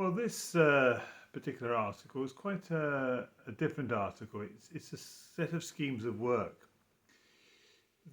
Well, this particular article is quite a different article. It's a set of schemes of work.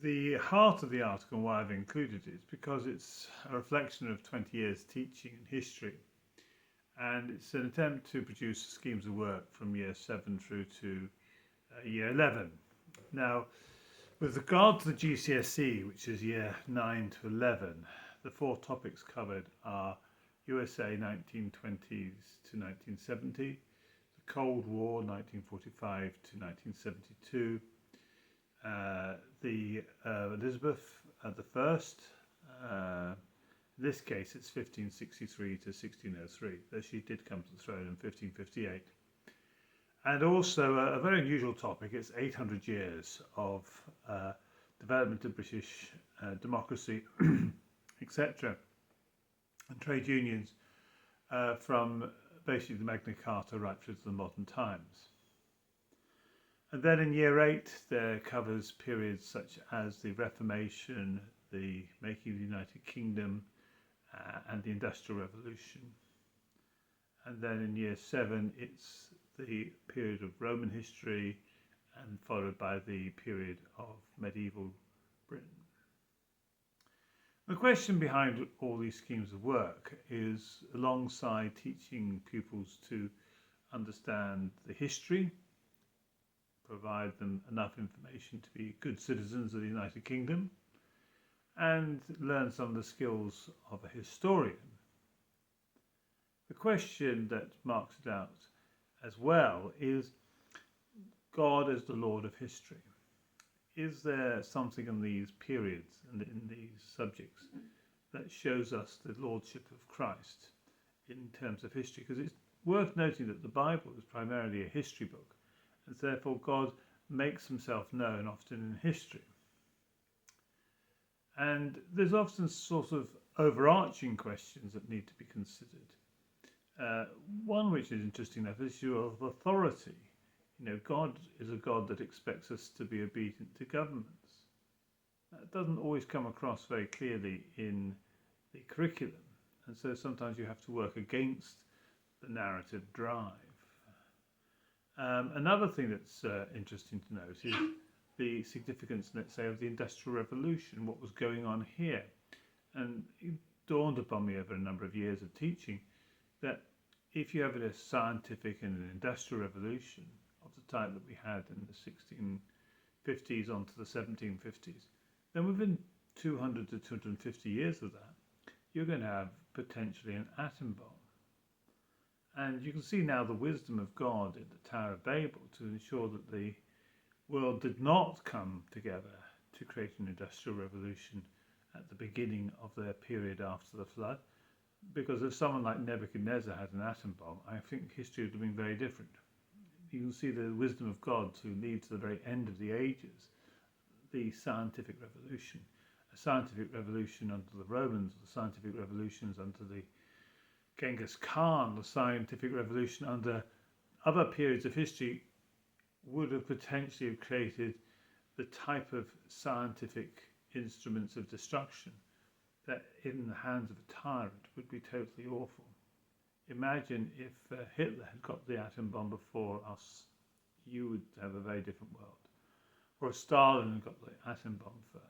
The heart of the article, and why I've included it, is because it's a reflection of 20 years teaching in history. And it's an attempt to produce schemes of work from year 7 through to year 11. Now, with regard to the GCSE, which is year 9 to 11, the four topics covered are USA 1920s to 1970, the Cold War 1945 to 1972, the Elizabeth the First. In this case, it's 1563 to 1603, though she did come to the throne in 1558. And also a very unusual topic, it's 800 years of development of British democracy, etc., and trade unions from basically the Magna Carta right through to the modern times. And then in year 8 there covers periods such as the Reformation, the making of the United Kingdom, and the Industrial Revolution. And then in year 7 it's the period of Roman history, and followed by the period of medieval Britain. The question behind all these schemes of work is, alongside teaching pupils to understand the history, provide them enough information to be good citizens of the United Kingdom, and learn some of the skills of a historian. The question that marks it out as well is God as the Lord of history. Is there something in these periods and in these subjects that shows us the lordship of Christ in terms of history? Because it's worth noting that the Bible is primarily a history book, and therefore God makes himself known often in history. And there's often sort of overarching questions that need to be considered. One which is interesting enough is the issue of authority. God is a God that expects us to be obedient to governments. That doesn't always come across very clearly in the curriculum, and so sometimes you have to work against the narrative drive. Another thing that's interesting to note is the significance, let's say, of the Industrial Revolution, what was going on here. And it dawned upon me over a number of years of teaching that if you have a scientific and an industrial revolution of the type that we had in the 1650s onto the 1750s, then within 200 to 250 years of that, you're going to have potentially an atom bomb. And you can see now the wisdom of God in the Tower of Babel to ensure that the world did not come together to create an industrial revolution at the beginning of their period after the flood. Because if someone like Nebuchadnezzar had an atom bomb, I think history would have been very different. You can see the wisdom of God to lead to the very end of the ages, the scientific revolution. A scientific revolution under the Romans, the scientific revolutions under the Genghis Khan, the scientific revolution under other periods of history would have potentially have created the type of scientific instruments of destruction that in the hands of a tyrant would be totally awful. Imagine if Hitler had got the atom bomb before us, you would have a very different world. Or if Stalin had got the atom bomb first.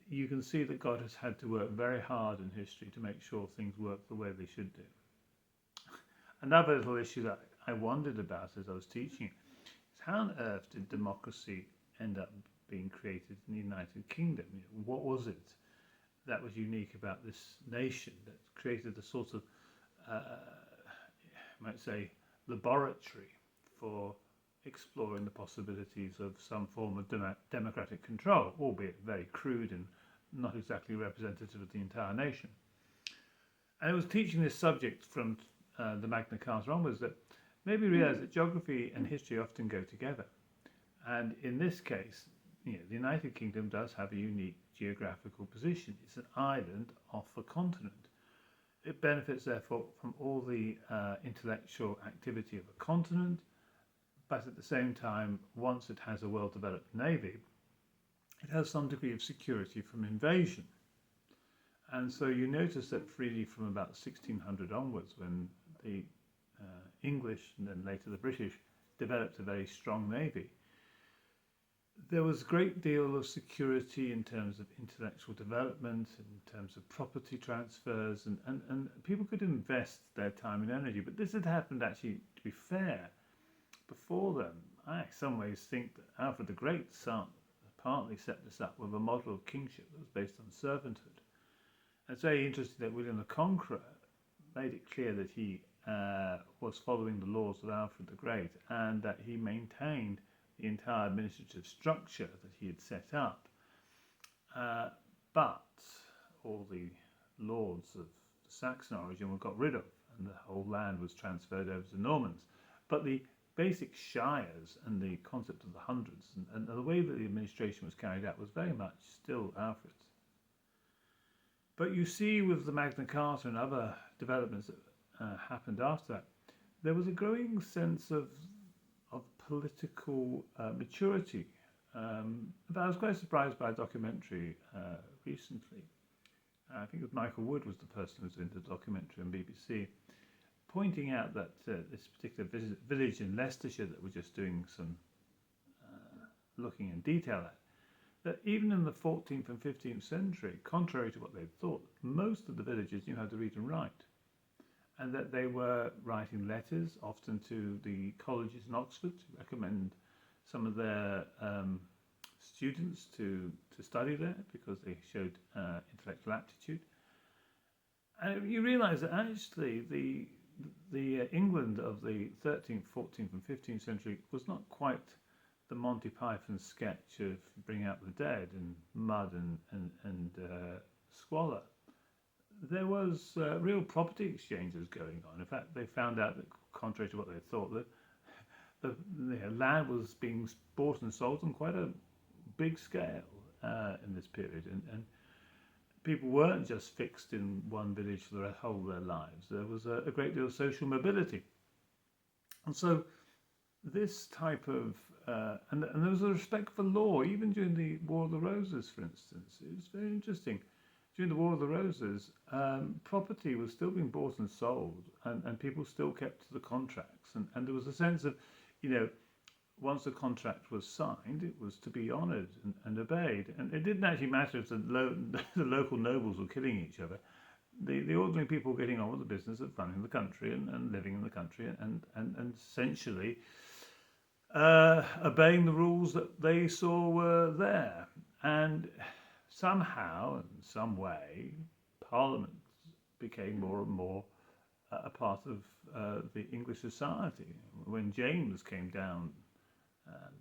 You can see that God has had to work very hard in history to make sure things work the way they should do. Another little issue that I wondered about as I was teaching is, how on earth did democracy end up being created in the United Kingdom? What was it that was unique about this nation that created a sort of, you might say, laboratory for exploring the possibilities of some form of democratic control, albeit very crude and not exactly representative of the entire nation. And I was teaching this subject from the Magna Carta onwards, that made me realise that geography and history often go together. And in this case, the United Kingdom does have a unique geographical position. It's an island off a continent. It benefits, therefore, from all the intellectual activity of a continent, but at the same time, once it has a well-developed navy, it has some degree of security from invasion. And so you notice that really from about 1600 onwards, when the English and then later the British developed a very strong navy, there was a great deal of security in terms of intellectual development, in terms of property transfers, and people could invest their time and energy. But this had happened, actually, to be fair, before them. I, in some ways, think that Alfred the Great partly set this up with a model of kingship that was based on servanthood. And it's very interesting that William the Conqueror made it clear that he was following the laws of Alfred the Great, and that he maintained the entire administrative structure that he had set up. But all the lords of the Saxon origin were got rid of, and the whole land was transferred over to Normans. But the basic shires and the concept of the hundreds and the way that the administration was carried out was very much still Alfred's. But you see with the Magna Carta and other developments that happened after that, there was a growing sense of political maturity. But I was quite surprised by a documentary recently. I think it was Michael Wood was the person who was doing the documentary on BBC, pointing out that this particular village in Leicestershire that we're just doing some looking in detail at, that even in the 14th and 15th century, contrary to what they'd thought, most of the villagers knew how to read and write, and that they were writing letters, often to the colleges in Oxford, to recommend some of their students to study there because they showed intellectual aptitude. And you realise that actually the England of the 13th, 14th and 15th century was not quite the Monty Python sketch of bring out the dead and mud and squalor. There was real property exchanges going on. In fact, they found out that, contrary to what they thought, that the land was being bought and sold on quite a big scale in this period, and people weren't just fixed in one village for the whole of their lives. There was a great deal of social mobility, and so this type of and there was a respect for law even during the War of the Roses, for instance. It was very interesting. During the War of the Roses, property was still being bought and sold, and people still kept to the contracts. And there was a sense of, once the contract was signed, it was to be honoured and obeyed. And it didn't actually matter if the local nobles were killing each other. The ordinary people were getting on with the business of running the country and living in the country and essentially obeying the rules that they saw were there. And somehow, in some way, Parliament became more and more a part of the English society. When James came down,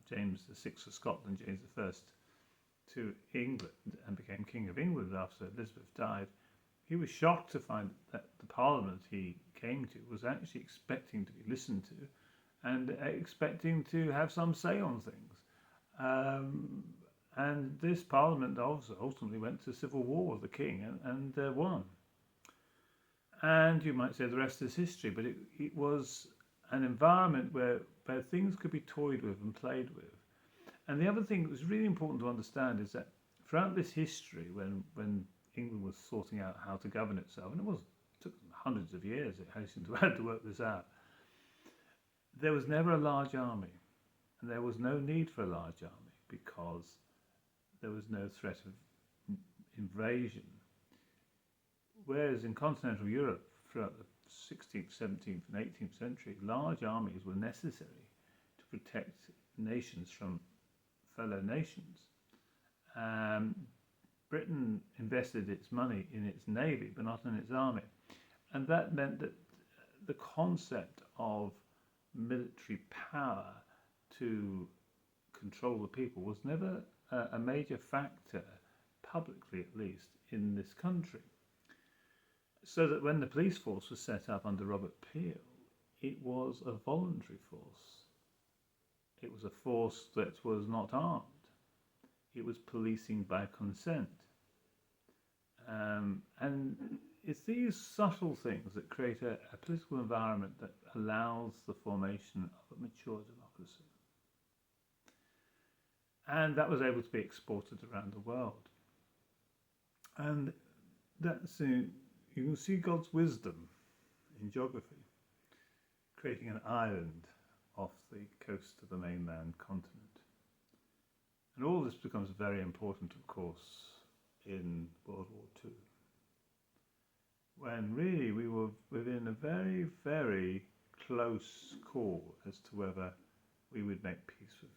James VI of Scotland, James I, to England and became King of England after Elizabeth died, he was shocked to find that the Parliament he came to was actually expecting to be listened to and expecting to have some say on things. And this Parliament also ultimately went to civil war with the King and won. And you might say the rest is history, but it was an environment where things could be toyed with and played with. And the other thing that was really important to understand is that throughout this history, when England was sorting out how to govern itself, and it took hundreds of years, it hastened to work this out, there was never a large army, and there was no need for a large army because there was no threat of invasion. Whereas in continental Europe, throughout the 16th, 17th and 18th century, large armies were necessary to protect nations from fellow nations. Britain invested its money in its navy, but not in its army. And that meant that the concept of military power to control the people was never a major factor, publicly at least, in this country. So that when the police force was set up under Robert Peel, it was a voluntary force. It was a force that was not armed. It was policing by consent. And it's these subtle things that create a political environment that allows the formation of a mature democracy. And that was able to be exported around the world. And you can see God's wisdom in geography, creating an island off the coast of the mainland continent. And all this becomes very important, of course, in World War II, when really we were within a very, very close call as to whether we would make peace with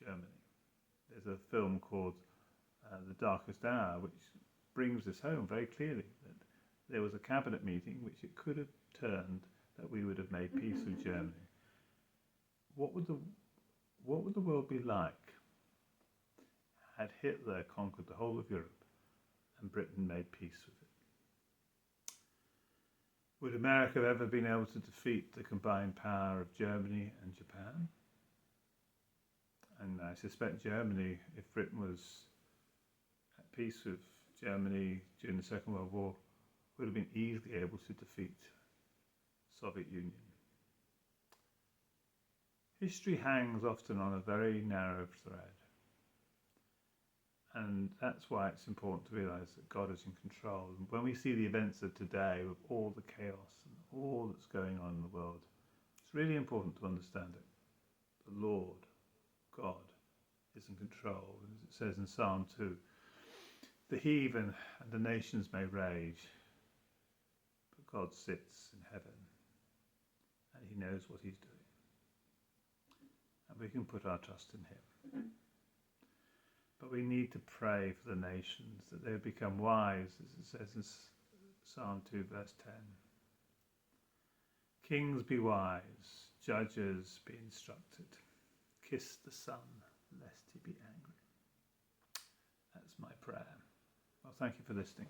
Germany. There's a film called The Darkest Hour, which brings this home very clearly, that there was a cabinet meeting which it could have turned that we would have made peace with Germany. What would the world be like had Hitler conquered the whole of Europe and Britain made peace with it? Would America have ever been able to defeat the combined power of Germany and Japan? And I suspect Germany, if Britain was at peace with Germany during the Second World War, would have been easily able to defeat the Soviet Union. History hangs often on a very narrow thread. And that's why it's important to realise that God is in control. And when we see the events of today with all the chaos and all that's going on in the world, it's really important to understand it. The Lord, God, is in control. As it says in Psalm 2, the heathen and the nations may rage, but God sits in heaven and he knows what he's doing. And we can put our trust in him. But we need to pray for the nations, that they become wise, as it says in Psalm 2 verse 10. Kings be wise, judges be instructed. Kiss the Son, lest he be angry. That's my prayer. Well, thank you for listening.